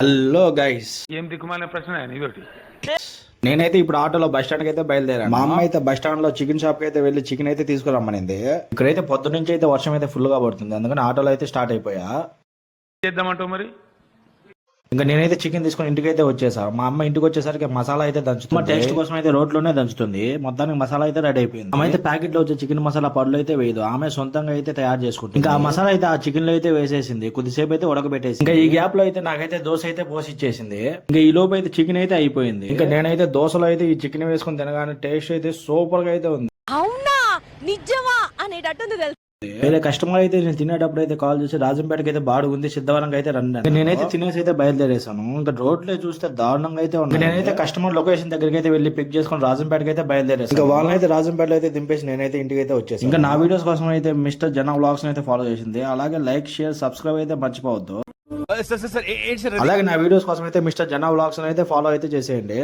Hello guys, ఏం దిక్కుమాలిన ప్రశ్న ఇదొకటి. నేనైతే ఇప్పుడు ఆటోలో బస్ స్టాండ్ కి అయితే బయలుదేరాను. మా అమ్మ అయితే బస్ స్టాండ్ లో చికెన్ షాప్ కి అయితే వెళ్ళి చికెన్ అయితే తీసుకురమ్మనింది. ఇక్కడైతే పొద్దు నుంచి అయితే వర్షం అయితే ఫుల్ గా పడుతుంది, అందుకని ఆటోలో అయితే స్టార్ట్ అయిపోయా. చేద్దామంటావు మరి? ఇంకా నేనైతే చికెన్ తీసుకుని ఇంటికి అయితే వచ్చేసా. మా అమ్మ ఇంటికి వచ్చేసరికి మసాలా అయితే దంచుతుంది. మా టేస్ట్ కోసం అయితే రోడ్లోనే దంచుతుంది. మొత్తానికి మసాలా అయితే రెడీ అయిపోయింది. ఆమె అయితే ప్యాకెట్ లో వచ్చే చికెన్ మసాలా పళ్ళు అయితే వేయదు, ఆమె సొంతంగా అయితే తయారు చేసుకుంటుంది. ఇంకా ఆ మసాలా అయితే ఆ చికెన్ లో అయితే వేసేసింది, కొద్దిసేపు అయితే ఉడకబెట్టేసి. ఇంకా ఈ గ్యాప్ లో అయితే నాకైతే దోశ అయితే పోసి ఇచ్చేసింది. ఇంకా ఈ లోపు అయితే చికెన్ అయితే అయిపోయింది. ఇంకా నేనైతే దోశలో అయితే ఈ చికెన్ వేసుకుని తినగానే టేస్ట్ అయితే సూపర్ గా అయితే ఉంది. అవునా నిజమా అనేటట్టుంది తెలుసు. వేరే కస్టమర్ అయితే నేను తినేటప్పుడు అయితే కాల్ చేసి రాజంపేటకి అయితే బాడు ఉంది, సిద్ధవరంగా అయితే రండి. నేనైతే తినేసి అయితే బయలుదేరేసాను. ఇంకా రోడ్లో చూస్తే దారుణంగా అయితే ఉంది. నేనైతే కస్టమర్ లొకేషన్ దగ్గరికి అయితే వెళ్ళి పిక్ చేసుకుని రాజంపేటకి అయితే బయలుదేరేసాను. ఇంకా వాళ్ళని అయితే రాజంపేటలో అయితే దింపేసి నేనైతే ఇంటికి అయితే వచ్చేసాను. ఇంకా నా వీడియోస్ కోసం అయితే మిస్టర్ జన వ్లాగ్స్ అయితే ఫాలో చేసింది. అలాగే లైక్ షేర్ సబ్స్క్రైబ్ అయితే మర్చిపోవద్దు. అలాగే నా వీడియోస్ కోసం అయితే మిస్టర్ జన వ్లాగ్స్ అయితే ఫాలో అయితే చేసేయండి.